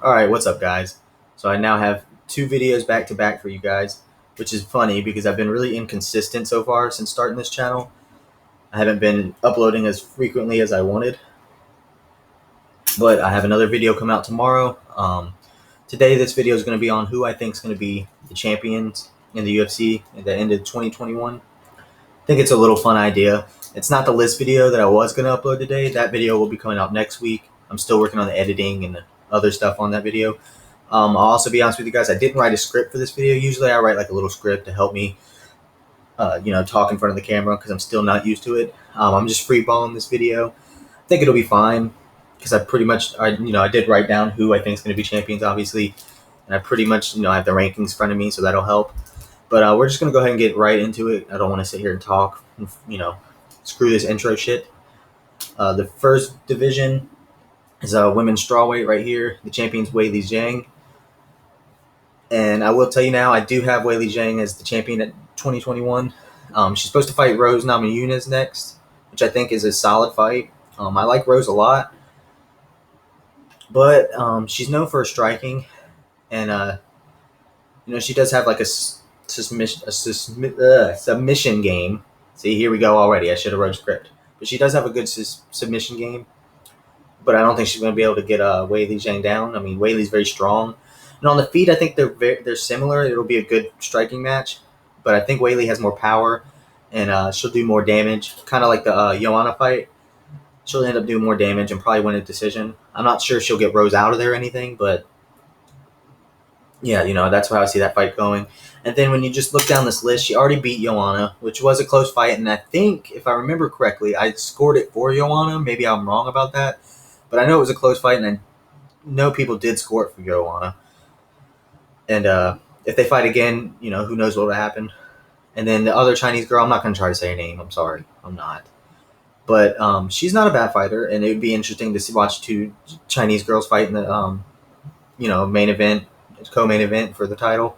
Alright, what's up guys? So I now have two videos back to back for you guys, which is funny because I've been really inconsistent so far since starting this channel. I haven't been uploading as frequently as I wanted, but I have another video come out tomorrow. Today this video is going to be on who I think is going to be the champions in the UFC at the end of 2021. I think it's a little fun idea. It's not the list video that I was going to upload today. That video will be coming out next week. I'm still working on the editing and the other stuff on that video. I'll also be honest with you guys, I didn't write a script for this video. Usually I write like a little script to help me, talk in front of the camera because I'm still not used to it. I'm just freeballing this video. I think it'll be fine because I did write down who I think is going to be champions, obviously. And I pretty much, I have the rankings in front of me, so that'll help. But we're just going to go ahead and get right into it. I don't want to sit here and talk, screw this intro shit. The first division is women's strawweight right here. The champion's Weili Zhang. And I will tell you now, I do have Weili Zhang as the champion at 2021. She's supposed to fight Rose Namajunas next, which I think is a solid fight. I like Rose a lot, but she's known for her striking, and she does have like a submission game. See, here we go already. I should have wrote a script, but she does have a good submission game. But I don't think she's going to be able to get Weili Zhang down. I mean, Weili's very strong. And on the feet, I think they're similar. It'll be a good striking match. But I think Weili has more power, and she'll do more damage. Kind of like the Joanna fight. She'll end up doing more damage and probably win a decision. I'm not sure if she'll get Rose out of there or anything, but yeah, that's how I see that fight going. And then when you just look down this list, she already beat Joanna, which was a close fight. And I think, if I remember correctly, I scored it for Joanna. Maybe I'm wrong about that. But I know it was a close fight, and I know people did score it for Joanna. And if they fight again, who knows what will happen. And then the other Chinese girl, I'm not going to try to say her name. I'm sorry. I'm not. But she's not a bad fighter, and it would be interesting to watch two Chinese girls fight in the, main event, co-main event for the title.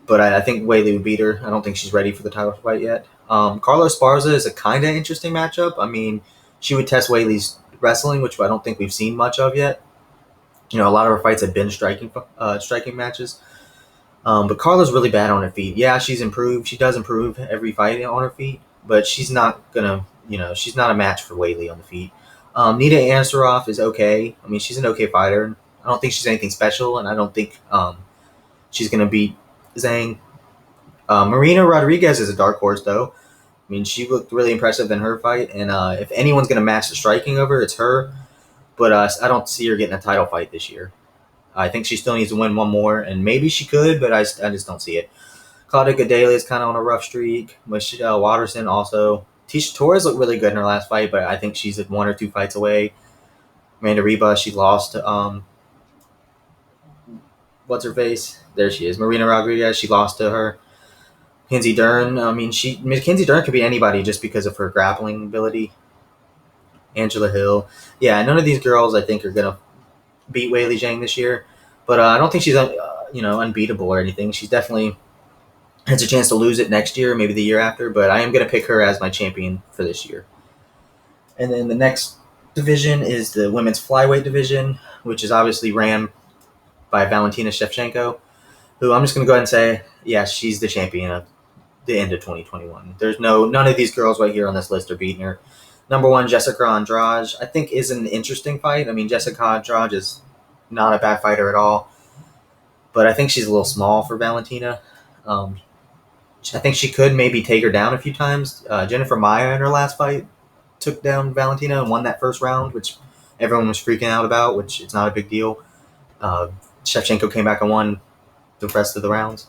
But I think Weili would beat her. I don't think she's ready for the title fight yet. Carlos Esparza is a kind of interesting matchup. I mean, she would test Weili's wrestling, which I don't think we've seen much of yet. A lot of her fights have been striking matches. But Carla's really bad on her feet. Yeah, she's improved. She does improve every fight on her feet, but she's not she's not a match for Weili on the feet. Nita Ansaroff is okay. I mean, she's an okay fighter. I don't think she's anything special, and I don't think she's gonna beat Zhang. Marina Rodriguez is a dark horse, though. I mean, she looked really impressive in her fight, and if anyone's gonna match the striking of her, it's her. But I don't see her getting a title fight this year. I think she still needs to win one more, and maybe she could, but I just don't see it. Claudia Gadelha is kind of on a rough streak. Michelle Watterson also. Tisha Torres looked really good in her last fight, but I think she's one or two fights away. Amanda Ribas, she lost to what's her face? There she is. Marina Rodriguez, she lost to her. Mackenzie Dern, Mackenzie Dern could be anybody just because of her grappling ability. Angela Hill. Yeah, none of these girls I think are going to beat Weili Zhang this year. But I don't think she's unbeatable or anything. She's definitely has a chance to lose it next year, maybe the year after. But I am going to pick her as my champion for this year. And then the next division is the women's flyweight division, which is obviously ran by Valentina Shevchenko, who I'm just going to go ahead and say, yeah, she's the champion of the end of 2021. There's none of these girls right here on this list are beating her. Number one, Jessica Andrade, I think is an interesting fight. I mean, Jessica Andrade is not a bad fighter at all, but I think she's a little small for Valentina. I think she could maybe take her down a few times. Jennifer Maia in her last fight took down Valentina and won that first round, which everyone was freaking out about, which it's not a big deal. Shevchenko came back and won the rest of the rounds.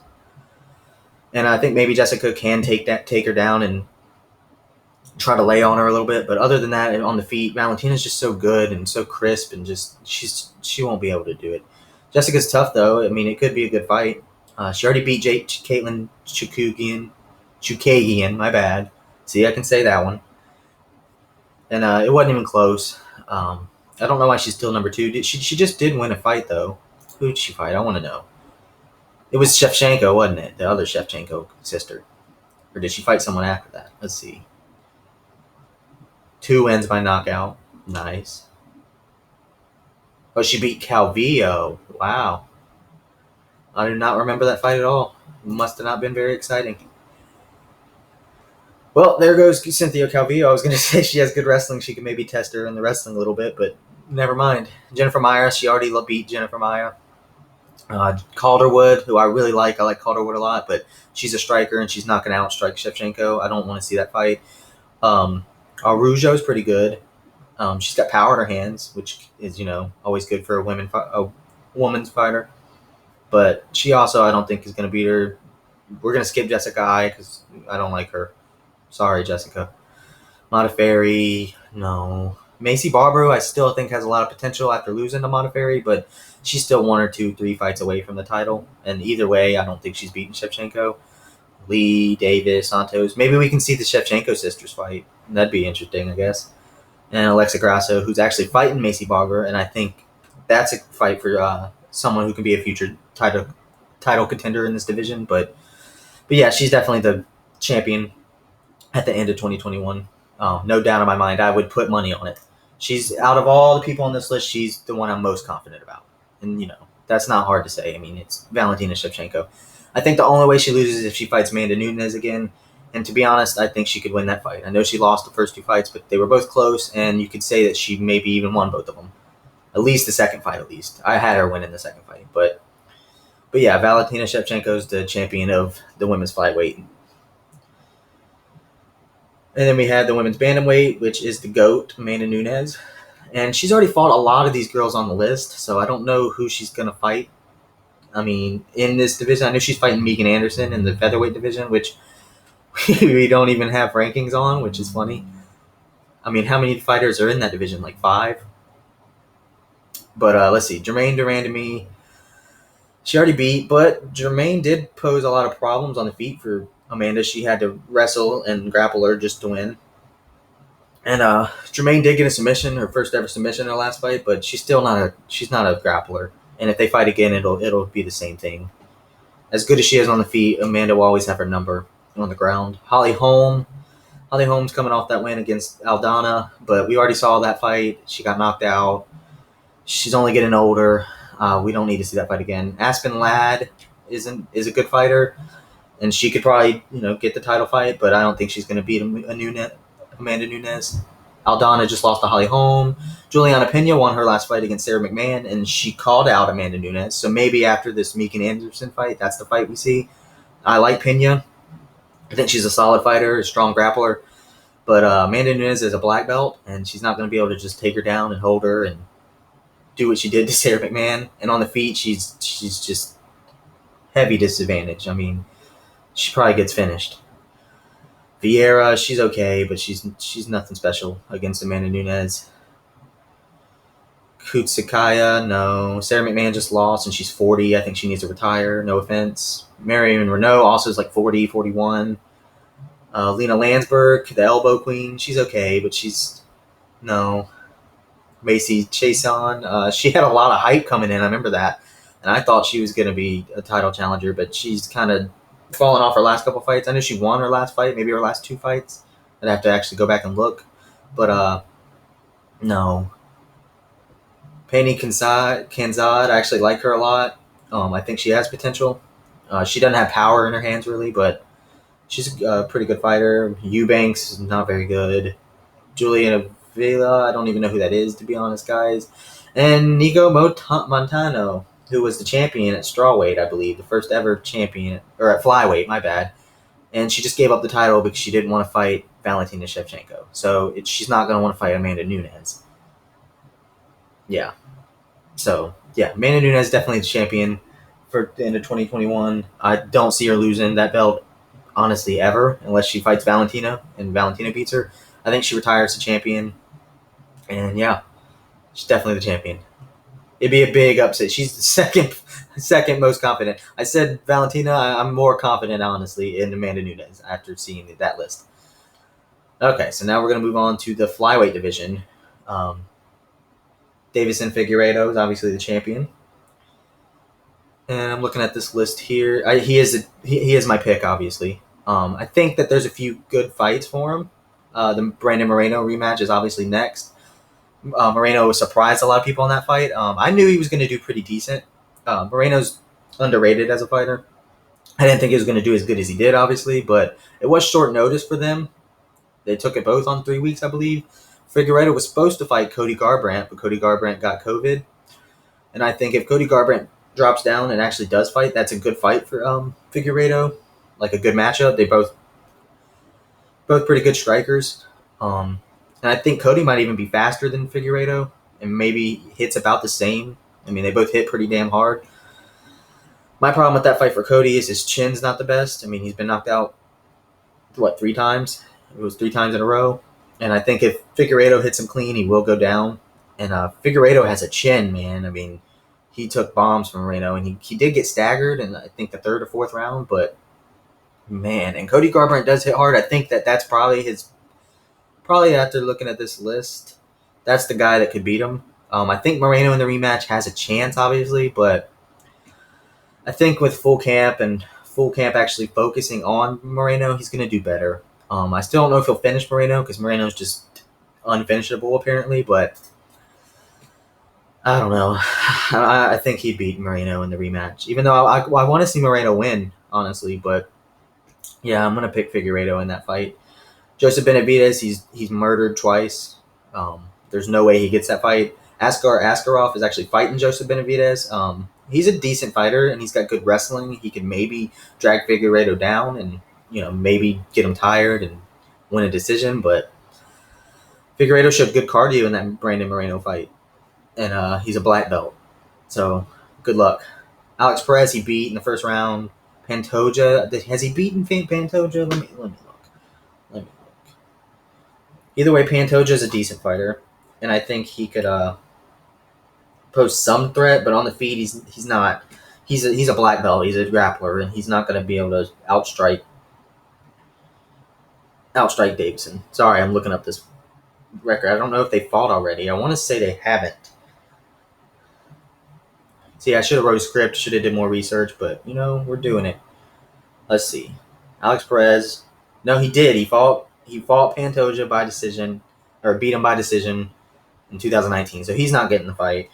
And I think maybe Jessica can take her down and try to lay on her a little bit, but other than that, on the feet, Valentina's just so good and so crisp, and she won't be able to do it. Jessica's tough though. I mean, it could be a good fight. She already beat Caitlin Chukagian. My bad. See, I can say that one. And it wasn't even close. I don't know why she's still number two. She just did win a fight though. Who did she fight? I want to know. It was Shevchenko, wasn't it? The other Shevchenko sister, or did she fight someone after that? Let's see. 2 wins by knockout. Nice. Oh, she beat Calvillo. Wow. I do not remember that fight at all. Must have not been very exciting. Well, there goes Cynthia Calvillo. I was going to say she has good wrestling. She could maybe test her in the wrestling a little bit, but never mind. Jennifer Maia, she already beat Jennifer Maia. Calderwood, who I really like. I like Calderwood a lot, but she's a striker and she's not going to outstrike Shevchenko. I don't want to see that fight. Arujo's pretty good. She's got power in her hands, which is, always good for a woman's fighter. But she also, I don't think, is going to beat her. We're going to skip Jessica Ai because I don't like her. Sorry, Jessica. Modafferi, no. Macy Barbaro, I still think has a lot of potential after losing to Modafferi, but she's still 1 or 2, 3 fights away from the title. And either way, I don't think she's beaten Shevchenko. Lee, Davis, Santos. Maybe we can see the Shevchenko sisters fight. That'd be interesting, I guess. And Alexa Grasso, who's actually fighting Macy Barbaro, and I think that's a fight for someone who can be a future title contender in this division. But yeah, she's definitely the champion at the end of 2021. No doubt in my mind, I would put money on it. She's, out of all the people on this list, she's the one I'm most confident about. And, that's not hard to say. I mean, it's Valentina Shevchenko. I think the only way she loses is if she fights Amanda Nunes again. And to be honest, I think she could win that fight. I know she lost the first 2 fights, but they were both close, and you could say that she maybe even won both of them. At least the second fight, at least. I had her win in the second fight. But yeah, Valentina Shevchenko is the champion of the women's flyweight. And then we had the women's bantamweight, which is the GOAT, Amanda Nunes. And she's already fought a lot of these girls on the list, so I don't know who she's going to fight. I mean, in this division, I know she's fighting Megan Anderson in the featherweight division, which we don't even have rankings on, which is funny. I mean, how many fighters are in that division? Like 5? But let's see. Jermaine Durandamy, she already beat, but Jermaine did pose a lot of problems on the feet for Amanda. She had to wrestle and grapple her just to win. And Jermaine did get a submission, her first ever submission in her last fight, but she's still not a grappler. And if they fight again, it'll be the same thing. As good as she is on the feet, Amanda will always have her number on the ground. Holly Holm's coming off that win against Aldana, but we already saw that fight. She got knocked out. She's only getting older. We don't need to see that fight again. Aspen Ladd is a good fighter, and she could probably get the title fight, but I don't think she's going to beat Amanda Nunes. Aldana just lost to Holly Holm. Juliana Pena won her last fight against Sarah McMahon, and she called out Amanda Nunes. So maybe after this Megan Anderson fight, that's the fight we see. I like Pena. I think she's a solid fighter, a strong grappler. But Amanda Nunes is a black belt, and she's not going to be able to just take her down and hold her and do what she did to Sarah McMahon. And on the feet, she's just heavy disadvantage. I mean, she probably gets finished. Vieira, she's okay, but she's nothing special against Amanda Nunes. Kutsukaya, no. Sarah McMahon just lost, and she's 40. I think she needs to retire. No offense. Marion Renault also is like 40, 41. Lena Landsberg, the elbow queen, she's okay, but she's no. Macy Chiasson, she had a lot of hype coming in. I remember that, and I thought she was going to be a title challenger, but she's kind of fallen off her last couple fights. I know she won her last fight, maybe her last 2 fights. I'd have to actually go back and look, but no. Penny Kanzad, I actually like her a lot. I think she has potential. She doesn't have power in her hands really, but she's a pretty good fighter. Eubanks is not very good. Juliana Vela, I don't even know who that is, to be honest, guys. And Nico Montano, who was the champion at strawweight, I believe, the first ever champion, or at flyweight, my bad. And she just gave up the title because she didn't want to fight Valentina Shevchenko. So she's not going to want to fight Amanda Nunes. Yeah. So, yeah, Amanda Nunes is definitely the champion for the end of 2021. I don't see her losing that belt, honestly, ever, unless she fights Valentina and Valentina beats her. I think she retires the champion. And, yeah, she's definitely the champion. It'd be a big upset. She's the second most confident. I said Valentina. I'm more confident, honestly, in Amanda Nunes after seeing that list. Okay, so now we're going to move on to the flyweight division. Davison Figueiredo is obviously the champion. And I'm looking at this list here. He is my pick, obviously. I think that there's a few good fights for him. The Brandon Moreno rematch is obviously next. Moreno surprised a lot of people in that fight. I knew he was going to do pretty decent. Moreno's underrated as a fighter. I didn't think he was going to do as good as he did, obviously, but it was short notice for them. They took it both on 3 weeks, I believe. Figueiredo was supposed to fight Cody Garbrandt, but Cody Garbrandt got COVID. And I think if Cody Garbrandt drops down and actually does fight, that's a good fight for Figueiredo, like a good matchup. They both pretty good strikers. And I think Cody might even be faster than Figueiredo and maybe hits about the same. I mean, they both hit pretty damn hard. My problem with that fight for Cody is his chin's not the best. I mean, he's been knocked out, 3 times? It was 3 times in a row. And I think if Figueiredo hits him clean, he will go down. And Figueiredo has a chin, man. I mean, he took bombs from Moreno, and he did get staggered in, I think, the 3rd or 4th round. But, man, and Cody Garbrandt does hit hard. I think that's probably after looking at this list, that's the guy that could beat him. I think Moreno in the rematch has a chance, obviously, but I think with full camp actually focusing on Moreno, he's going to do better. I still don't know if he'll finish Moreno because Moreno's just unfinishable apparently, but I don't know. I think he'd beat Moreno in the rematch, even though I want to see Moreno win, honestly. But yeah, I'm going to pick Figueiredo in that fight. Joseph Benavidez, he's murdered twice. There's no way he gets that fight. Askar Askarov is actually fighting Joseph Benavidez. He's a decent fighter, and he's got good wrestling. He could maybe drag Figueiredo down and, maybe get him tired and win a decision. But Figueiredo showed good cardio in that Brandon Moreno fight, and he's a black belt. So good luck. Alex Perez, he beat in the first round. Pantoja, has he beaten Pantoja? Let me look. Either way, Pantoja is a decent fighter, and I think he could pose some threat. But on the feet, he's not. He's a black belt. He's a grappler, and he's not going to be able to outstrike Davison. Sorry, I'm looking up this record. I don't know if they fought already. I want to say they haven't. See, I should have wrote a script. Should have did more research, but we're doing it. Let's see. Alex Perez. No, he did. He fought Pantoja by decision, or beat him by decision in 2019. So he's not getting the fight.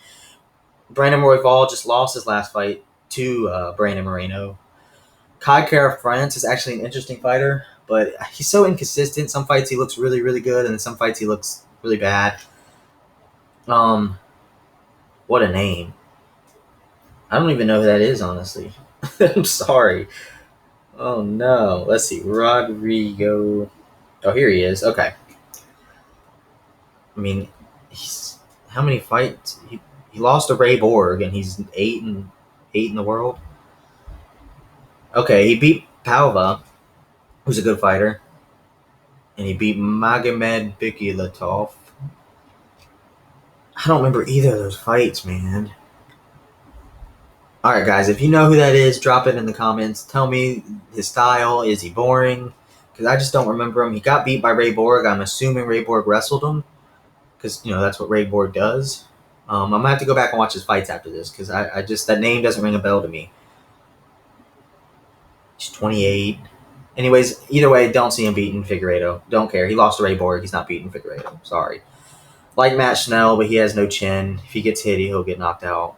Brandon Royval just lost his last fight to Brandon Moreno. Kai Kara France is actually an interesting fighter, but he's so inconsistent. Some fights he looks really, really good, and some fights he looks really bad. What a name. I don't even know who that is, honestly. I'm sorry. Oh, no. Let's see. Rodrigo. Oh, here he is. Okay. I mean, how many fights? He lost to Ray Borg, and he's 8 in the world. Okay, he beat Palva, who's a good fighter, and he beat Magomed Bikilatov. I don't remember either of those fights, man. All right, guys, if you know who that is, drop it in the comments. Tell me his style. Is he boring? Because I just don't remember him. He got beat by Ray Borg. I'm assuming Ray Borg wrestled him because, that's what Ray Borg does. I'm going to have to go back and watch his fights after this because I just, that name doesn't ring a bell to me. He's 28. Anyways, either way, don't see him beating Figueiredo. Don't care. He lost to Ray Borg. He's not beating Figueiredo. Sorry. Like Matt Schnell, but he has no chin. If he gets hit, he'll get knocked out.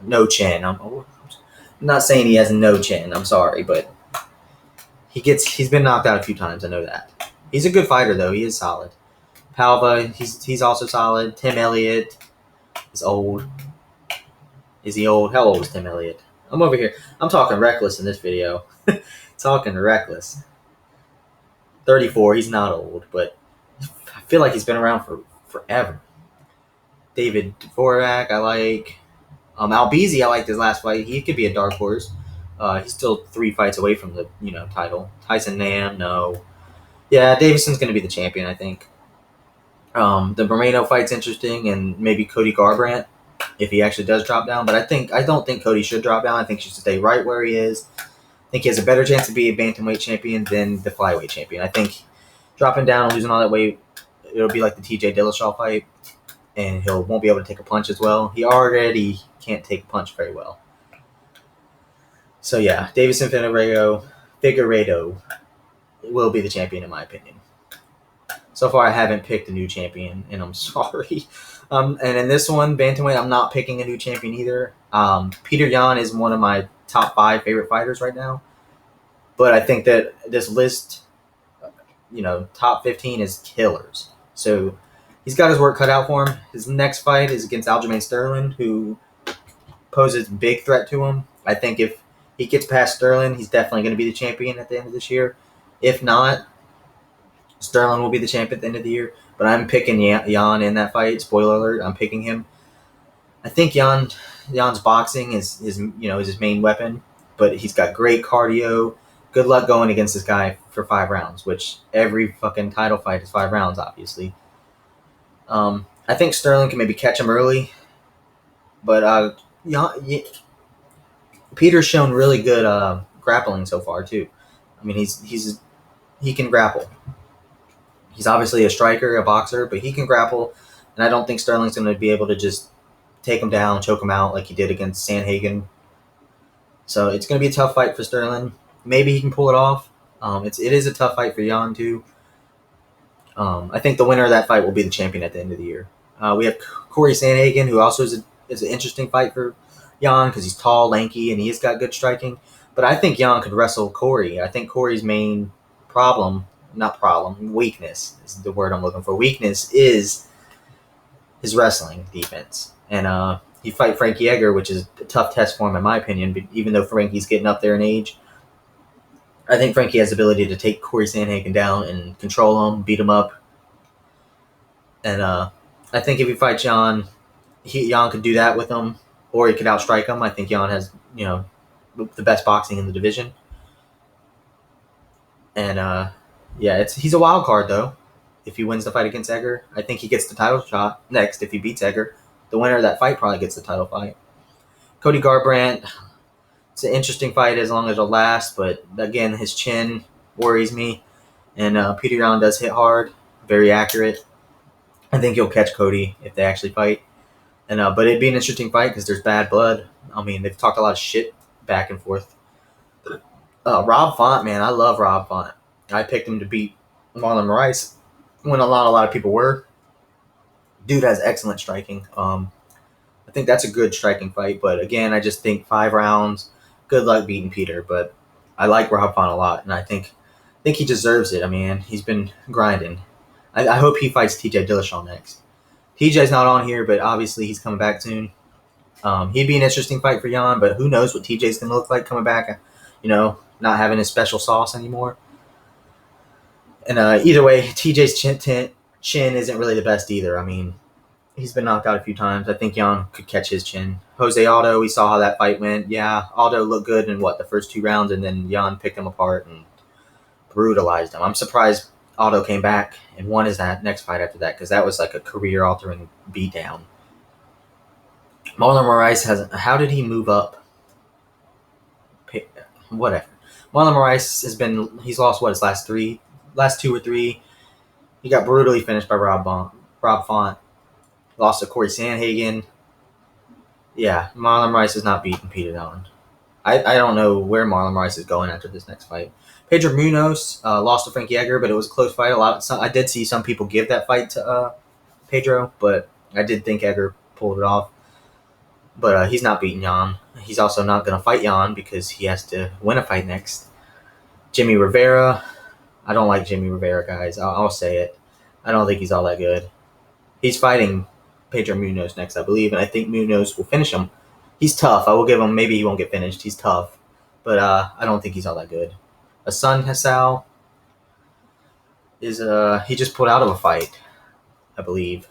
No chin. I'm not saying he has no chin. I'm sorry, but he's been knocked out a few times. I know that. He's a good fighter, though. He is solid. Palva, he's also solid. Tim Elliott is old. Is he old? How old is Tim Elliott? I'm over here. I'm talking reckless in this video. Talking reckless. 34. He's not old, but I feel like he's been around for forever. David Dvorak, I like. Albizi, I liked his last fight. He could be a dark horse. He's still 3 fights away from the title. Tyson Nam, no. Yeah, Davidson's going to be the champion, I think. The Moreno fight's interesting, and maybe Cody Garbrandt if he actually does drop down. But I don't think Cody should drop down. I think he should stay right where he is. I think he has a better chance to be a bantamweight champion than the flyweight champion. I think dropping down and losing all that weight, it'll be like the TJ Dillashaw fight, and he won't be able to take a punch as well. He already can't take a punch very well. So yeah, Figueiredo will be the champion in my opinion. So far, I haven't picked a new champion, and I'm sorry. And in this one, bantamweight, I'm not picking a new champion either. Peter Yan is one of my top 5 favorite fighters right now, but I think that this list, top 15 is killers. So he's got his work cut out for him. His next fight is against Aljamain Sterling, who poses a big threat to him. I think if he gets past Sterling, he's definitely going to be the champion at the end of this year. If not, Sterling will be the champion at the end of the year. But I'm picking Yan in that fight. Spoiler alert, I'm picking him. I think Jan's boxing is his main weapon, but he's got great cardio. Good luck going against this guy for 5 rounds, which every fucking title fight is 5 rounds, obviously. I think Sterling can maybe catch him early, but Peter's shown really good grappling so far too. I mean, he can grapple. He's obviously a striker, a boxer, but he can grapple, and I don't think Sterling's going to be able to just take him down, choke him out like he did against Sandhagen. So it's going to be a tough fight for Sterling. Maybe he can pull it off. It is a tough fight for Yan too. I think the winner of that fight will be the champion at the end of the year. We have Corey Sandhagen, who also is an interesting fight for Yan because he's tall, lanky, and he's got good striking. But I think Yan could wrestle Corey. I think Corey's main weakness is the word I'm looking for. Weakness is his wrestling defense. And he fight Frankie Edgar, which is a tough test for him in my opinion, but even though Frankie's getting up there in age, I think Frankie has the ability to take Corey Sandhagen down and control him, beat him up. And I think if he fights Yan, Yan could do that with him, or he could outstrike him. I think Yan has, the best boxing in the division. And he's a wild card though. If he wins the fight against Edgar, I think he gets the title shot next. If he beats Edgar, the winner of that fight probably gets the title fight. Cody Garbrandt, it's an interesting fight as long as it'll last, but again, his chin worries me. And Peter Yan does hit hard, very accurate. I think he'll catch Cody if they actually fight. And but it'd be an interesting fight because there's bad blood. I mean, they've talked a lot of shit back and forth. Rob Font, man, I love Rob Font. I picked him to beat Marlon Moraes when a lot of people were. Dude has excellent striking. I think that's a good striking fight, but again, I just think 5 rounds. Good luck beating Peter, but I like Rob Font a lot, and I think he deserves it. I mean, he's been grinding. I hope he fights TJ Dillashaw next. TJ's not on here, but obviously he's coming back soon. He'd be an interesting fight for Yan, but who knows what TJ's going to look like coming back, not having his special sauce anymore. And either way, TJ's chin isn't really the best either. I mean, he's been knocked out a few times. I think Yan could catch his chin. Jose Aldo, we saw how that fight went. Yeah, Aldo looked good in the first 2 rounds, and then Yan picked him apart and brutalized him. I'm surprised Aldo came back and won his next fight after that, because that was like a career-altering beatdown. Marlon Moraes how did he move up? Whatever. Marlon Moraes he's lost his last 2 or 3. He got brutally finished by Rob Font. Lost to Corey Sandhagen. Yeah, Marlon Moraes is not beating Peter Yan. I don't know where Marlon Moraes is going after this next fight. Pedro Munoz lost to Frankie Edgar, but it was a close fight. I did see some people give that fight to Pedro, but I did think Edgar pulled it off. But he's not beating Yan. He's also not going to fight Yan because he has to win a fight next. Jimmy Rivera. I don't like Jimmy Rivera, guys. I'll say it. I don't think he's all that good. He's fighting Pedro Munoz next, I believe, and I think Munoz will finish him. He's tough. I will give him, maybe he won't get finished. He's tough. But I don't think he's all that good. Hassan Hassal is he just pulled out of a fight, I believe.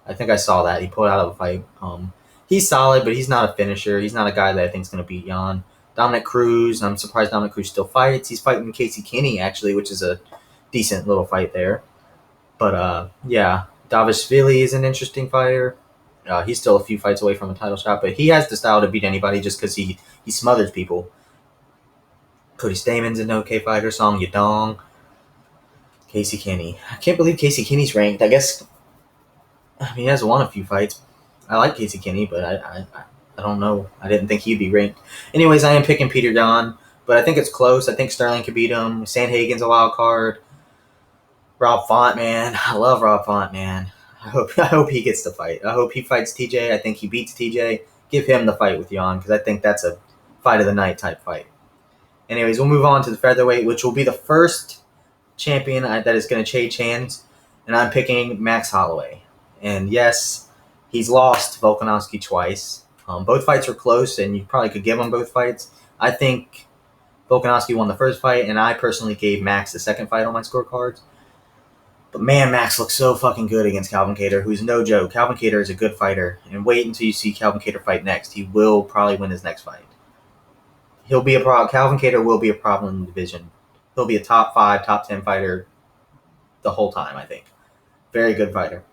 I think I saw that. He pulled out of a fight. He's solid, but he's not a finisher. He's not a guy that I think is going to beat Yan. Dominic Cruz, I'm surprised Dominic Cruz still fights. He's fighting Casey Kinney, actually, which is a decent little fight there. But, Davishvili is an interesting fighter. He's still a few fights away from a title shot, but he has the style to beat anybody just because he smothers people. Cody Stamen's an okay fighter. Song Yadong. Casey Kinney. I can't believe Casey Kinney's ranked. I guess, he has won a few fights. I like Casey Kinney, but I don't know. I didn't think he'd be ranked. Anyways, I am picking Peter Yan, but I think it's close. I think Sterling could beat him. Sandhagen's a wild card. Rob Font, man. I love Rob Font, man. I hope he gets the fight. I hope he fights TJ. I think he beats TJ. Give him the fight with Jan because I think that's a fight of the night type fight. Anyways, we'll move on to the featherweight, which will be the first champion that is going to change hands, and I'm picking Max Holloway. And yes, he's lost Volkanovski twice. Both fights were close, and you probably could give him both fights. I think Volkanovski won the first fight, and I personally gave Max the second fight on my scorecards. But man, Max looks so fucking good against Calvin Kattar, who's no joke. Calvin Kattar is a good fighter, and wait until you see Calvin Kattar fight next. He will probably win his next fight. He'll be a problem. Calvin Kattar will be a problem in the division. He'll be a top 5, top 10 fighter the whole time, I think. Very good fighter.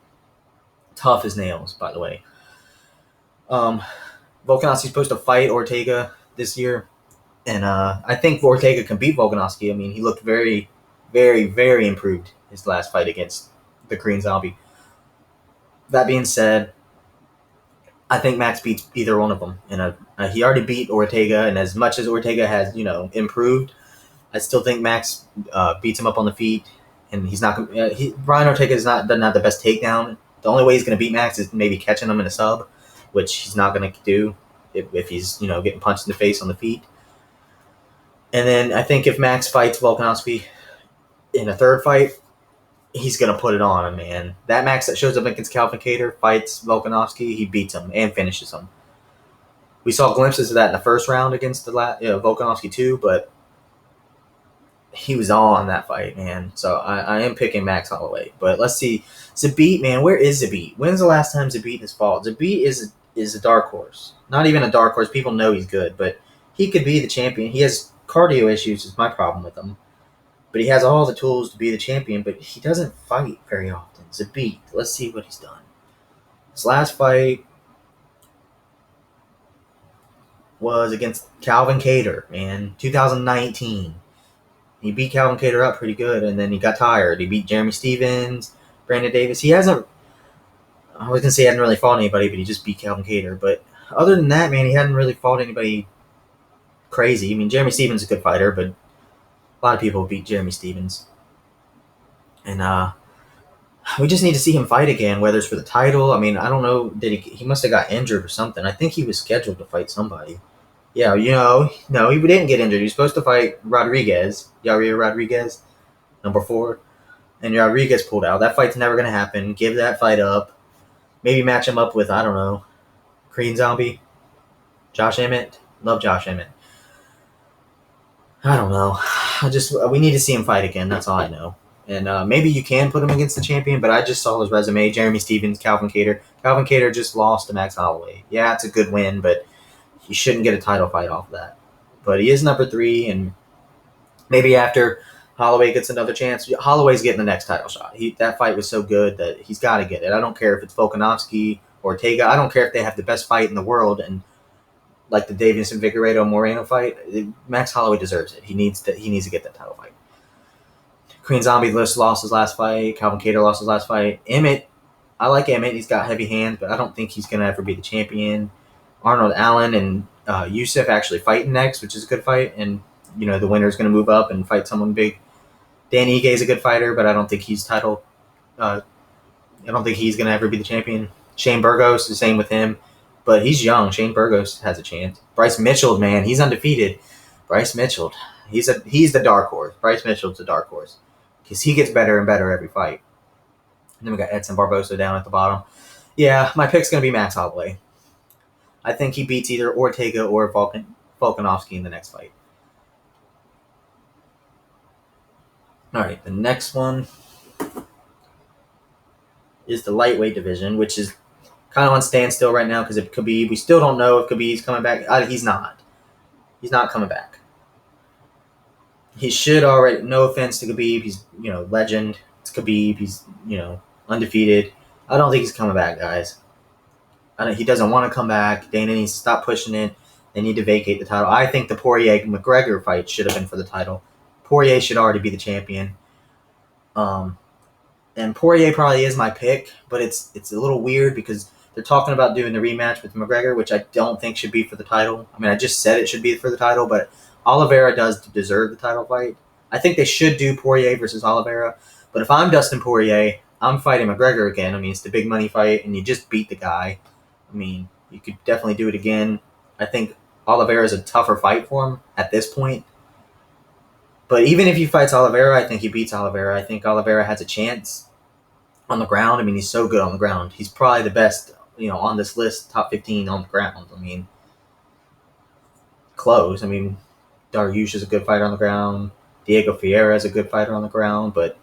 Tough as nails, by the way. Volkanovski's supposed to fight Ortega this year, and I think Ortega can beat Volkanovski. I mean, he looked very, very, very improved his last fight against the Korean Zombie. That being said, I think Max beats either one of them. And he already beat Ortega, and as much as Ortega has, improved, I still think Max beats him up on the feet. And he's not. Brian Ortega doesn't have the best takedown. The only way he's going to beat Max is maybe catching him in a sub, which he's not going to do if he's getting punched in the face on the feet. And then I think if Max fights Volkanovski in a third fight, he's going to put it on him, man. That Max that shows up against Calvin Kattar fights Volkanovski, he beats him and finishes him. We saw glimpses of that in the first round against Volkanovski too, but he was on that fight, man. So I am picking Max Holloway. But let's see. Zabit, man, where is Zabit? When's the last time Zabit has fought? Zabit is a dark horse. Not even a dark horse. People know he's good, but he could be the champion. He has cardio issues is my problem with him. But he has all the tools to be the champion, but he doesn't fight very often. Zabit, let's see what he's done. His last fight was against Calvin Kattar, man, 2019. He beat Calvin Kattar up pretty good, and then he got tired. He beat Jeremy Stevens, Brandon Davis. I was going to say he hadn't really fought anybody, but he just beat Calvin Kattar. But other than that, man, he hadn't really fought anybody crazy. I mean, Jeremy Stevens is a good fighter, but a lot of people beat Jeremy Stevens. And we just need to see him fight again, whether it's for the title. I mean, I don't know. He must have got injured or something. I think he was scheduled to fight somebody. Yeah, no, he didn't get injured. He was supposed to fight Rodriguez, Yair Rodriguez, number 4. And Rodriguez pulled out. That fight's never going to happen. Give that fight up. Maybe match him up with, I don't know, Korean Zombie, Josh Emmett. Love Josh Emmett. I don't know. We need to see him fight again. That's all I know. And maybe you can put him against the champion, but I just saw his resume. Jeremy Stevens, Calvin Kattar. Calvin Kattar just lost to Max Holloway. Yeah, it's a good win, but he shouldn't get a title fight off of that. But he is number 3, and maybe after Holloway gets another chance, Holloway's getting the next title shot. That fight was so good that he's got to get it. I don't care if it's Volkanovski or Ortega. I don't care if they have the best fight in the world, and like the Davidson Figueiredo Moreno fight, Max Holloway deserves it. He needs to get that title fight. Korean Zombie lost his last fight. Calvin Kattar lost his last fight. Emmett, I like Emmett. He's got heavy hands, but I don't think he's going to ever be the champion. Arnold Allen and Yusuf actually fighting next, which is a good fight. And, the winner is going to move up and fight someone big. Dan Ige is a good fighter, but I don't think he's I don't think he's going to ever be the champion. Shane Burgos, the same with him. But he's young. Shane Burgos has a chance. Bryce Mitchell, man, he's undefeated. Bryce Mitchell, he's the dark horse. Bryce Mitchell's the dark horse because he gets better and better every fight. And then we got Edson Barbosa down at the bottom. Yeah, my pick's going to be Max Holloway. I think he beats either Ortega or Volkanovski in the next fight. All right, the next one is the lightweight division, which is kind of on standstill right now because of Khabib. We still don't know if Khabib's coming back. He's not. He's not coming back. He should already. No offense to Khabib, he's legend. It's Khabib. He's undefeated. I don't think he's coming back, guys. He doesn't want to come back. Dana needs to stop pushing it. They need to vacate the title. I think the Poirier-McGregor fight should have been for the title. Poirier should already be the champion. And Poirier probably is my pick, but it's a little weird because they're talking about doing the rematch with McGregor, which I don't think should be for the title. I mean, I just said it should be for the title, but Oliveira does deserve the title fight. I think they should do Poirier versus Oliveira, But if I'm Dustin Poirier, I'm fighting McGregor again. I mean, it's the big money fight, and you just beat the guy. I mean, you could definitely do it again. I think Oliveira is a tougher fight for him at this point. But even if he fights Oliveira, I think he beats Oliveira. I think Oliveira has a chance on the ground. I mean, he's so good on the ground. He's probably the best, on this list, top 15 on the ground. I mean, close. I mean, Dariush is a good fighter on the ground. Diego Ferreira is a good fighter on the ground. But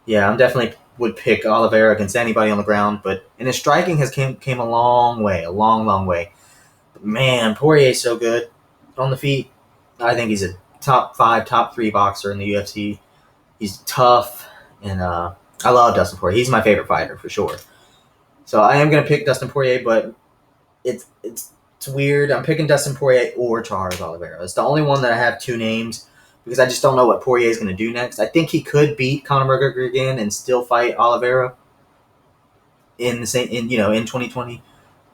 yeah, I'm definitely would pick Oliveira against anybody on the ground. But and his striking has came a long way, a long, long way. But man, Poirier's so good on the feet. I think he's a top 5, top 3 boxer in the UFC. He's tough, and I love Dustin Poirier. He's my favorite fighter for sure. So I am gonna pick Dustin Poirier, but it's weird. I'm picking Dustin Poirier or Charles Oliveira. It's the only one that I have 2 names because I just don't know what Poirier is going to do next. I think he could beat Conor McGregor again and still fight Oliveira in 2020,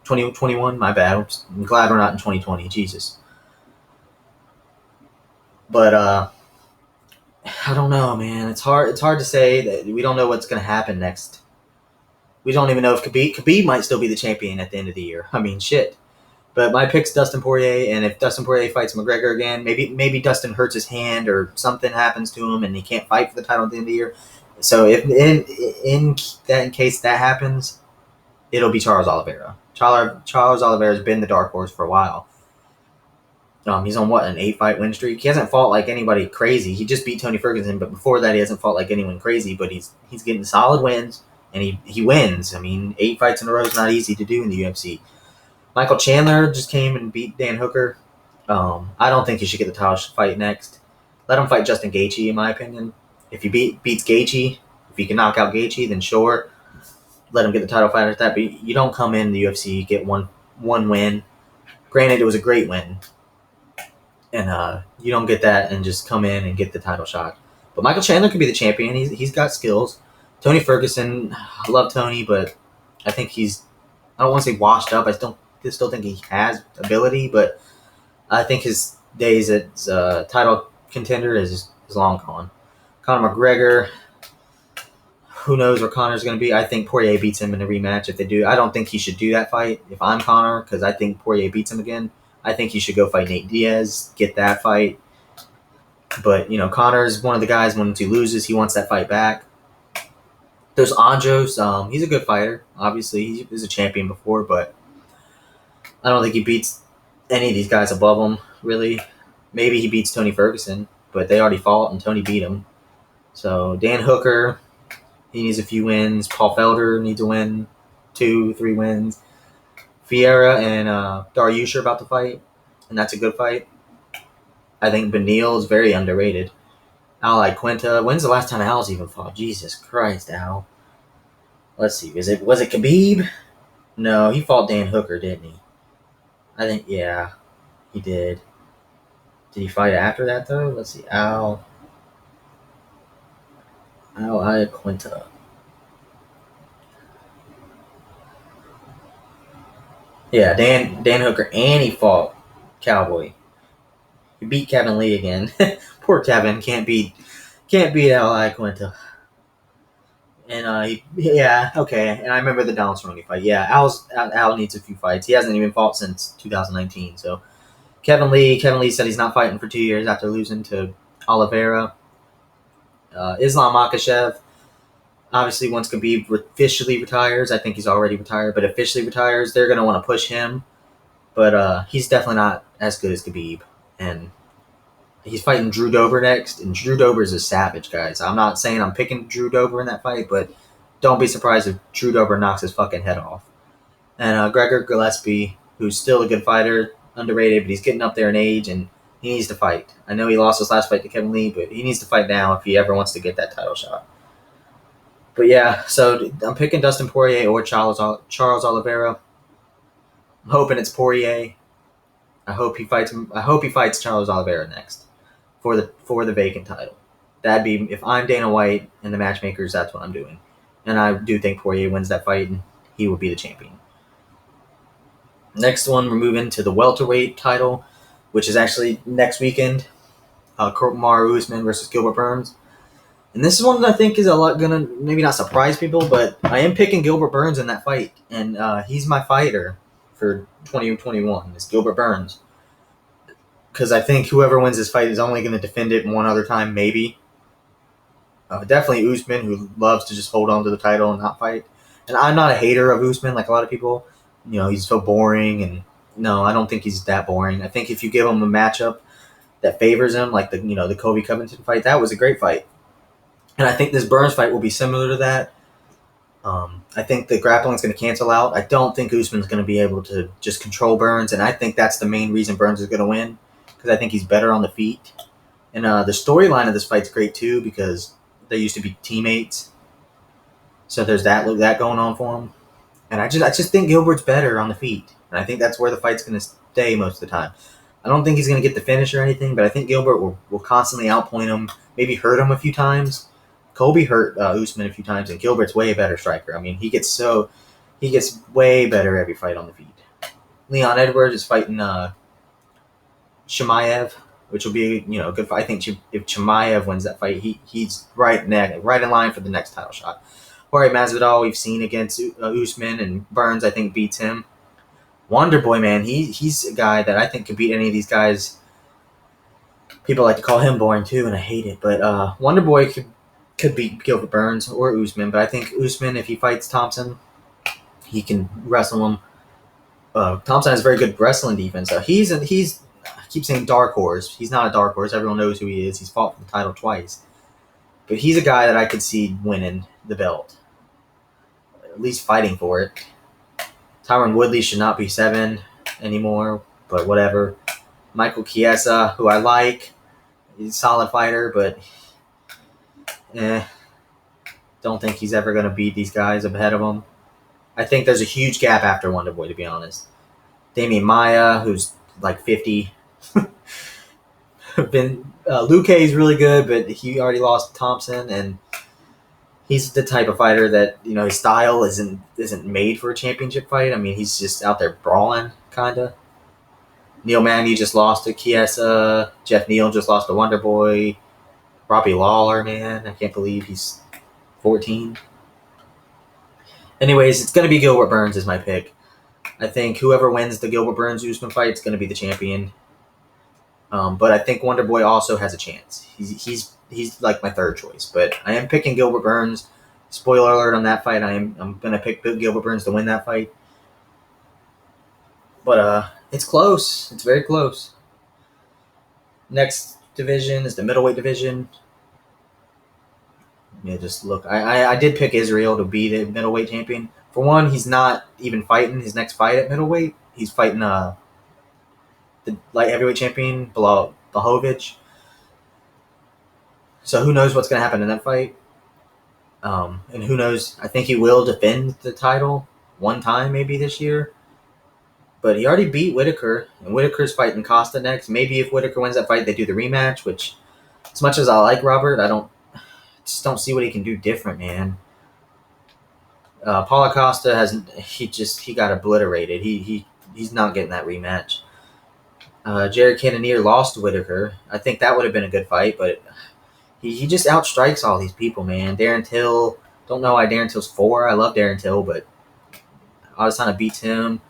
2021. My bad. I'm glad we're not in 2020. Jesus. But I don't know, man. It's hard to say that we don't know what's going to happen next. We don't even know if Khabib might still be the champion at the end of the year. I mean, shit. But my pick's Dustin Poirier, and if Dustin Poirier fights McGregor again, maybe Dustin hurts his hand or something happens to him and he can't fight for the title at the end of the year. So if in case that happens, it'll be Charles Oliveira. Charles Oliveira has been the dark horse for a while. He's on an 8-fight win streak. He hasn't fought like anybody crazy. He just beat Tony Ferguson, but before that he hasn't fought like anyone crazy. But he's getting solid wins, and he wins. I mean, 8 fights in a row is not easy to do in the UFC. Michael Chandler just came and beat Dan Hooker. I don't think he should get the title fight next. Let him fight Justin Gaethje, in my opinion. If he beats Gaethje, if he can knock out Gaethje, then sure, let him get the title fight at that. But you don't come in the UFC, get one win. Granted, it was a great win, and you don't get that and just come in and get the title shot. But Michael Chandler could be the champion. He's got skills. Tony Ferguson, I love Tony, but I think I don't want to say washed up. I still think he has ability, but I think his days as title contender is long gone. Conor McGregor, who knows where Conor's going to be. I think Poirier beats him in a rematch if they do. I don't think he should do that fight if I'm Conor, because I think Poirier beats him again. I think he should go fight Nate Diaz, get that fight. But, Conor's one of the guys, once he loses, he wants that fight back. There's Anjos. He's a good fighter. Obviously, he was a champion before, but I don't think he beats any of these guys above him, really. Maybe he beats Tony Ferguson, but they already fought and Tony beat him. So Dan Hooker, he needs a few wins. Paul Felder needs a win, 2-3 wins. Ferreira and Dariush are about to fight, and that's a good fight. I think Beneil is very underrated. Al Iaquinta, when's the last time Al's even fought? Jesus Christ, Al. Let's see, was it Khabib? No, he fought Dan Hooker, didn't he? I think, yeah, he did. Did he fight after that, though? Let's see. Al Iaquinta. Yeah, Dan Hooker, and he fought Cowboy. He beat Kevin Lee again. Poor Kevin can't beat Al Iaquinta. And okay. And I remember the Donald Cerrone fight. Yeah, Al needs a few fights. He hasn't even fought since 2019. So Kevin Lee said he's not fighting for 2 years after losing to Oliveira. Islam Makhachev, obviously once Khabib officially retires, I think he's already retired, but officially retires, they're going to want to push him. But he's definitely not as good as Khabib. And he's fighting Drew Dober next, and Drew Dober is a savage, guys. I'm not saying I'm picking Drew Dober in that fight, but don't be surprised if Drew Dober knocks his fucking head off. And Gregor Gillespie, who's still a good fighter, underrated, but he's getting up there in age, and he needs to fight. I know he lost his last fight to Kevin Lee, but he needs to fight now if he ever wants to get that title shot. But yeah, so I'm picking Dustin Poirier or Charles Oliveira. I'm hoping it's Poirier. I hope he fights Charles Oliveira next for the vacant title. That'd be, if I'm Dana White and the matchmakers, that's what I'm doing. And I do think Poirier wins that fight, and he will be the champion. Next one, we're moving to the welterweight title, which is actually next weekend. Kamaru Usman versus Gilbert Burns. And this is one that I think is a lot gonna maybe not surprise people, but I am picking Gilbert Burns in that fight, and he's my fighter for 2021. It's Gilbert Burns because I think whoever wins this fight is only going to defend it one other time, maybe. Definitely Usman, who loves to just hold on to the title and not fight. And I'm not a hater of Usman like a lot of people. He's so boring, and no, I don't think he's that boring. I think if you give him a matchup that favors him, like the Kobe Covington fight, that was a great fight. And I think this Burns fight will be similar to that. I think the grappling is going to cancel out. I don't think Usman's going to be able to just control Burns, and I think that's the main reason Burns is going to win, because I think he's better on the feet. And the storyline of this fight's great too, because they used to be teammates. So there's that going on for him. And I just think Gilbert's better on the feet. And I think that's where the fight's going to stay most of the time. I don't think he's going to get the finish or anything, but I think Gilbert will constantly outpoint him, maybe hurt him a few times. Kobe hurt Usman a few times, and Gilbert's way better striker. I mean, he gets way better every fight on the feet. Leon Edwards is fighting Chimaev, which will be a good fight. I think if Chimaev wins that fight, he's right in line for the next title shot. Jorge Masvidal, we've seen against Usman, and Burns, I think, beats him. Wonder Boy, man, he's a guy that I think could beat any of these guys. People like to call him boring too, and I hate it. But Wonder Boy could beat Gilbert Burns or Usman. But I think Usman, if he fights Thompson, he can wrestle him. Thompson has very good wrestling defense. So he's I keep saying dark horse. He's not a dark horse. Everyone knows who he is. He's fought for the title twice. But he's a guy that I could see winning the belt. At least fighting for it. Tyron Woodley should not be 7 anymore, but whatever. Michael Chiesa, who I like. He's a solid fighter, but don't think he's ever going to beat these guys ahead of him. I think there's a huge gap after Wonder Boy, to be honest. Damian Maia, who's like 50. Luque is really good, but he already lost to Thompson, and he's the type of fighter that his style isn't made for a championship fight. I mean, he's just out there brawling, kinda. Neil Magny just lost to Chiesa. Jeff Neal just lost to Wonder Boy. Robbie Lawler, man, I can't believe he's 14. Anyways, it's gonna be Gilbert Burns is my pick. I think whoever wins the Gilbert Burns-Usman fight is gonna be the champion. But I think Wonder Boy also has a chance. He's like my third choice, but I am picking Gilbert Burns. Spoiler alert on that fight. I'm gonna pick Gilbert Burns to win that fight. But it's close. It's very close. Next division is the middleweight division. Yeah, just look. I did pick Israel to be the middleweight champion. For one, he's not even fighting his next fight at middleweight. He's fighting the light heavyweight champion, Blachowicz. So who knows what's going to happen in that fight? And who knows? I think he will defend the title one time maybe this year. But he already beat Whitaker, and Whitaker's fighting Costa next. Maybe if Whitaker wins that fight, they do the rematch, which, as much as I like Robert, I just don't see what he can do different, man. Paulo Costa he got obliterated. He's not getting that rematch. Jared Cannonier lost to Whitaker. I think that would have been a good fight, but he just outstrikes all these people, man. Darren Till, don't know why Darren Till's 4. I love Darren Till, but Adesanya beats him.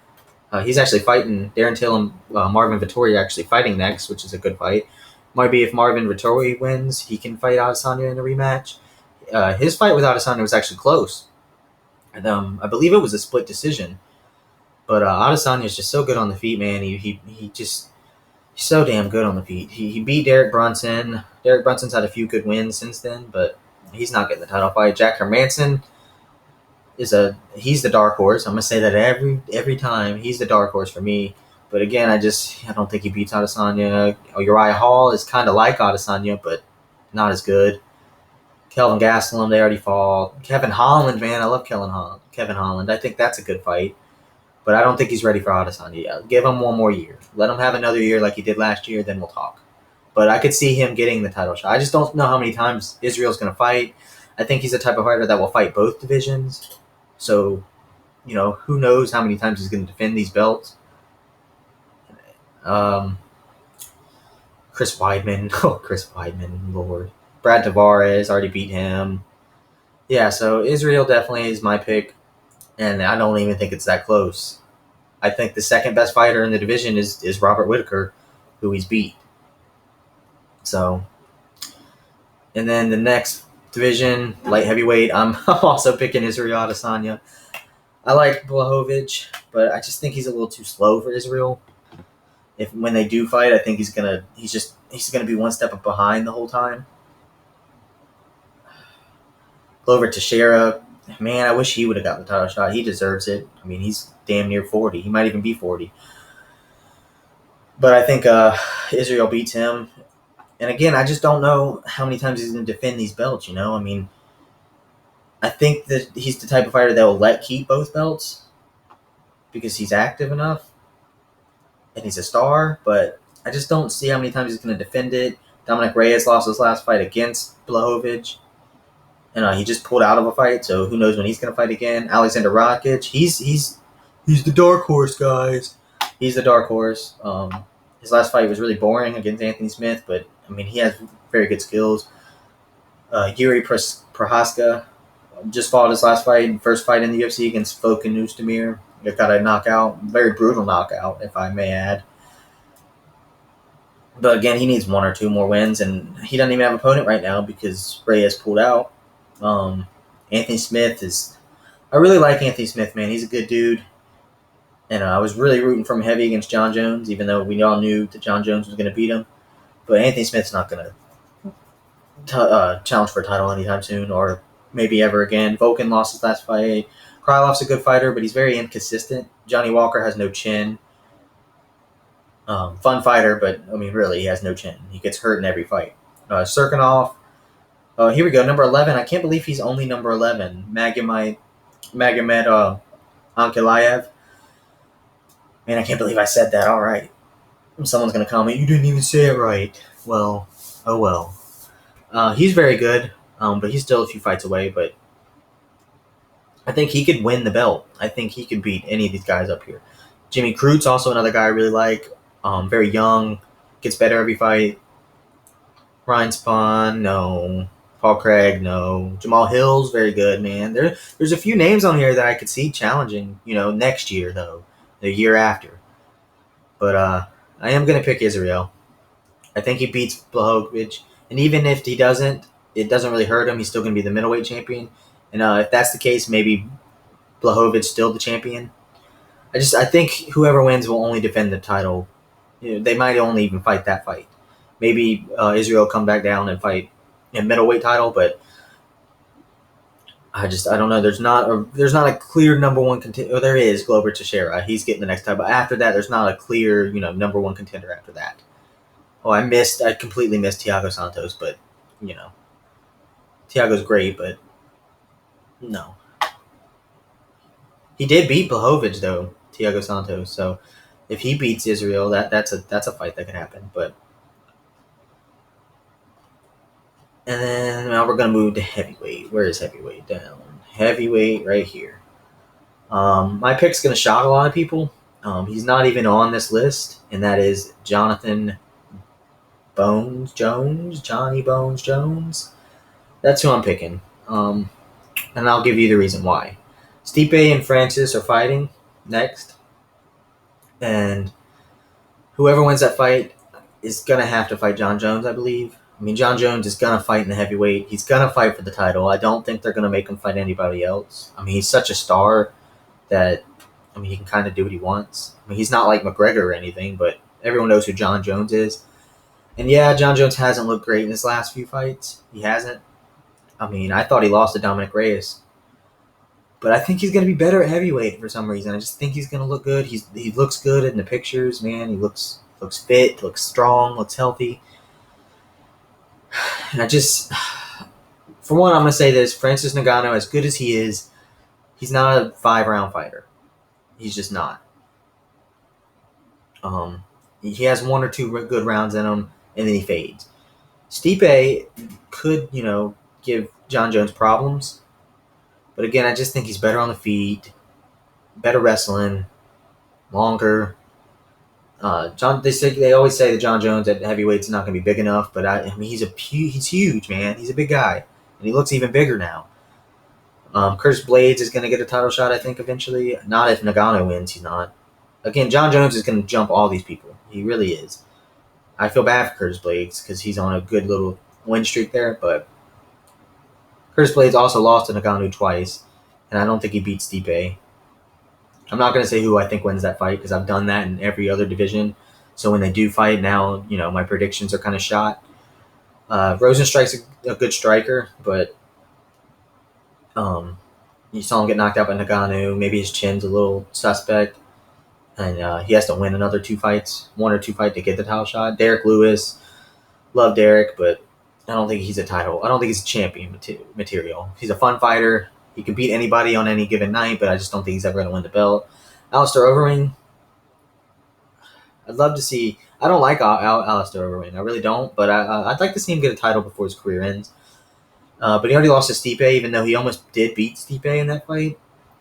He's actually fighting Darren Till and Marvin Vettori are actually fighting next, which is a good fight. Might be if Marvin Vettori wins, he can fight Adesanya in a rematch. His fight with Adesanya was actually close. And I believe it was a split decision. But Adesanya is just so good on the feet, man. He's so damn good on the feet. He beat Derek Brunson. Derek Brunson's had a few good wins since then, but he's not getting the title fight. Jack Hermanson he's the dark horse. I'm gonna say that every time. He's the dark horse for me. But again, I don't think he beats Adesanya. Uriah Hall is kind of like Adesanya, but not as good. Kelvin Gastelum, they already fought. Kevin Holland, man, I love Kevin Holland. I think that's a good fight. But I don't think he's ready for Adesanya yet. Give him one more year. Let him have another year like he did last year, then we'll talk. But I could see him getting the title shot. I just don't know how many times Israel's going to fight. I think he's the type of fighter that will fight both divisions. So, who knows how many times he's going to defend these belts. Chris Weidman. Oh, Chris Weidman, Lord. Brad Tavares already beat him. Yeah, so Israel definitely is my pick, and I don't even think it's that close. I think the second best fighter in the division is Robert Whitaker, who he's beat. So, and then the next division, light heavyweight, I'm also picking Israel Adesanya. I like Blachowicz, but I just think he's a little too slow for Israel. If when they do fight, I think he's gonna be one step up behind the whole time. Glover Teixeira, man, I wish he would have gotten the title shot. He deserves it. I mean, he's damn near 40. He might even be 40. But I think Israel beats him. And again, I just don't know how many times he's going to defend these belts, I mean, I think that he's the type of fighter that will keep both belts because he's active enough and he's a star, but I just don't see how many times he's going to defend it. Dominic Reyes lost his last fight against Blachowicz, and he just pulled out of a fight, so who knows when he's going to fight again. Alexander Rakic, he's the dark horse, guys. He's the dark horse. His last fight was really boring against Anthony Smith, but, I mean, he has very good skills. Yuri Prohaska just fought his last fight, first fight in the UFC against Volkan Oezdemir. It got a knockout, very brutal knockout, if I may add. But again, he needs one or two more wins, and he doesn't even have an opponent right now because Reyes pulled out. Anthony Smith is... I really like Anthony Smith, man. He's a good dude. And I was really rooting for him heavy against John Jones, even though we all knew that John Jones was going to beat him. But Anthony Smith's not going to challenge for a title anytime soon, or maybe ever again. Volkan lost his last fight. Krylov's a good fighter, but he's very inconsistent. Johnny Walker has no chin. Fun fighter, but, I mean, really, he has no chin. He gets hurt in every fight. Serkinov. Here we go, number 11. I can't believe he's only number 11. Magomed Ankalaev. Man, I can't believe I said that. All right. Someone's going to comment, you didn't even say it right. Well, oh well. He's very good, but he's still a few fights away. But I think he could win the belt. I think he could beat any of these guys up here. Jimmy Crute's also another guy I really like. Very young, gets better every fight. Ryan Spawn, no. Paul Craig, no. Jamal Hill's very good, man. There's a few names on here that I could see challenging, next year, though. The year after. But I am going to pick Israel. I think he beats Blachowicz. And even if he doesn't, it doesn't really hurt him. He's still going to be the middleweight champion. And if that's the case, maybe Blachowicz still the champion. I think whoever wins will only defend the title. They might only even fight that fight. Maybe Israel will come back down and fight a middleweight title, but I don't know. There's not a clear number one contender. Oh, there is Glover Teixeira. He's getting the next title, but after that, there's not a clear number one contender after that. Oh, I completely missed Thiago Santos, but Thiago's great, but no. He did beat Blachowicz though, Thiago Santos. So if he beats Israel, that's a fight that could happen. But and then now we're gonna move to heavyweight. Where is heavyweight? Down. Heavyweight right here. My pick's gonna shock a lot of people. He's not even on this list, and that is Jonathan Johnny Bones Jones. That's who I'm picking. And I'll give you the reason why. Stipe and Francis are fighting next, and whoever wins that fight is gonna have to fight John Jones, I believe. I mean, John Jones is going to fight in the heavyweight. He's going to fight for the title. I don't think they're going to make him fight anybody else. I mean, he's such a star that, he can kind of do what he wants. I mean, he's not like McGregor or anything, but everyone knows who John Jones is. And yeah, John Jones hasn't looked great in his last few fights. He hasn't. I mean, I thought he lost to Dominic Reyes. But I think he's going to be better at heavyweight for some reason. I just think he's going to look good. He looks good in the pictures, man. He looks fit, looks strong, looks healthy. And for one, I'm going to say this. Francis Ngannou, as good as he is, he's not a 5-round fighter. He's just not. He has one or two good rounds in him, and then he fades. Stipe could, give John Jones problems. But again, I just think he's better on the feet, better wrestling, longer. They always say that John Jones at heavyweight's not going to be big enough, but I mean he's huge, man. He's a big guy, and he looks even bigger now. Curtis Blades is going to get a title shot, I think, eventually. Not if Nagano wins. He's not. Again, John Jones is going to jump all these people. He really is. I feel bad for Curtis Blades because he's on a good little win streak there, but Curtis Blades also lost to Nagano twice, and I don't think he beats Stipe. I'm not going to say who I think wins that fight because I've done that in every other division. So when they do fight now, my predictions are kind of shot. Rosenstrike's a good striker, but you saw him get knocked out by Nagano. Maybe his chin's a little suspect, and he has to win one or two fights to get the title shot. Derek Lewis, love Derek, but I don't think he's a title. I don't think he's a champion material. He's a fun fighter. He can beat anybody on any given night, but I just don't think he's ever going to win the belt. Alistair Overeem, I'd love to see. I don't like Alistair Overeem. I really don't, but I'd like to see him get a title before his career ends. But he already lost to Stipe, even though he almost did beat Stipe in that fight.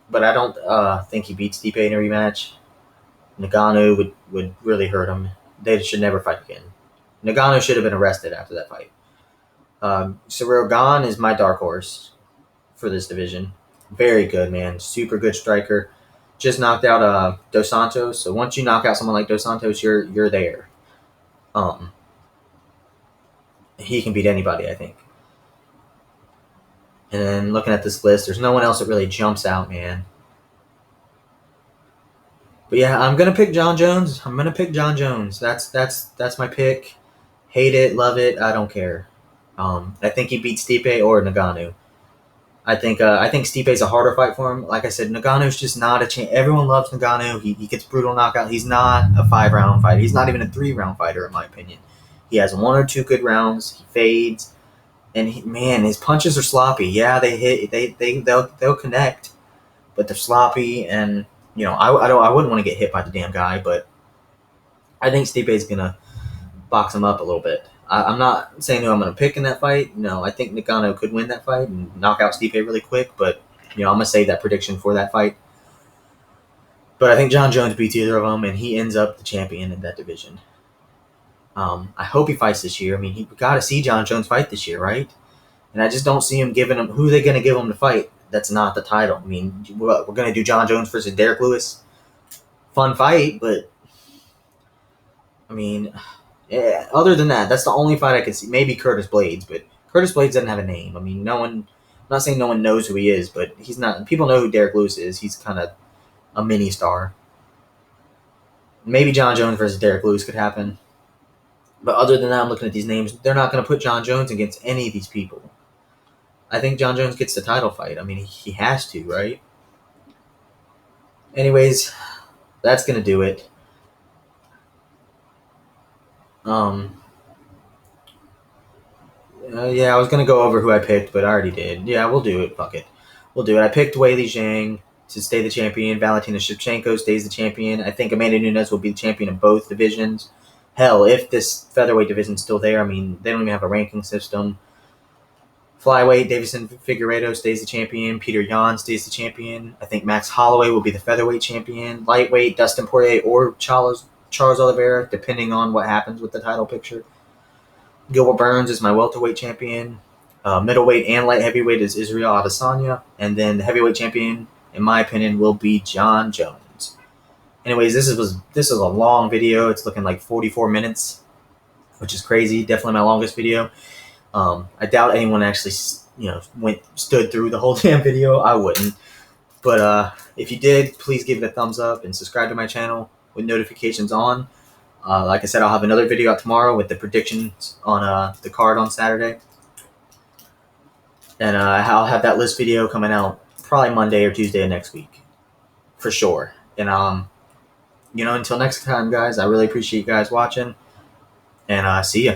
But I don't think he beats Stipe in a rematch. Nagano would really hurt him. They should never fight again. Nagano should have been arrested after that fight. Ciryl Gane is my dark horse for this division. Very good, man. Super good striker. Just knocked out Dos Santos. So once you knock out someone like Dos Santos, you're there. He can beat anybody, I think. And then looking at this list, there's no one else that really jumps out, man. But yeah, I'm gonna pick John Jones. That's my pick. Hate it, love it, I don't care. I think he beats Stipe or Nagano. I think Stipe's a harder fight for him. Like I said, Nagano's just not a champ. Everyone loves Nagano. He gets brutal knockout. He's not a 5-round fighter. He's not even a 3-round fighter, in my opinion. He has 1 or 2 good rounds. He fades, and his punches are sloppy. Yeah, they hit. They'll connect, but they're sloppy. And I wouldn't want to get hit by the damn guy, but I think Stipe's gonna box him up a little bit. I'm not saying who I'm going to pick in that fight. No, I think Nagano could win that fight and knock out Stipe really quick, but I'm going to save that prediction for that fight. But I think John Jones beats either of them, and he ends up the champion in that division. I hope he fights this year. I mean, we got to see John Jones fight this year, right? And I just don't see him giving him who they're going to give him to fight. That's not the title. I mean, we're going to do John Jones versus Derek Lewis. Fun fight, but I mean, yeah, other than that, that's the only fight I could see. Maybe Curtis Blades, but Curtis Blades doesn't have a name. I mean, no one. I'm not saying no one knows who he is, but he's not. People know who Derek Lewis is. He's kind of a mini star. Maybe John Jones versus Derek Lewis could happen, but other than that, I'm looking at these names. They're not going to put John Jones against any of these people. I think John Jones gets the title fight. I mean, he has to, right? Anyways, that's going to do it. Yeah, I was going to go over who I picked, but I already did. Yeah, we'll do it. Fuck it. We'll do it. I picked Weili Zhang to stay the champion. Valentina Shevchenko stays the champion. I think Amanda Nunes will be the champion of both divisions. Hell, if this featherweight division's still there, I mean, they don't even have a ranking system. Flyweight, Davison Figueiredo stays the champion. Peter Yan stays the champion. I think Max Holloway will be the featherweight champion. Lightweight, Dustin Poirier or Charles Oliveira, depending on what happens with the title picture. Gilbert Burns is my welterweight champion. Middleweight and light heavyweight is Israel Adesanya. And then the heavyweight champion, in my opinion, will be John Jones. Anyways, this is a long video. It's looking like 44 minutes, which is crazy. Definitely my longest video. I doubt anyone actually stood through the whole damn video. I wouldn't. But if you did, please give it a thumbs up and subscribe to my channel with notifications on. Like I said, I'll have another video out tomorrow with the predictions on the card on Saturday. And I'll have that list video coming out probably Monday or Tuesday of next week. For sure. And, until next time, guys, I really appreciate you guys watching. And see ya.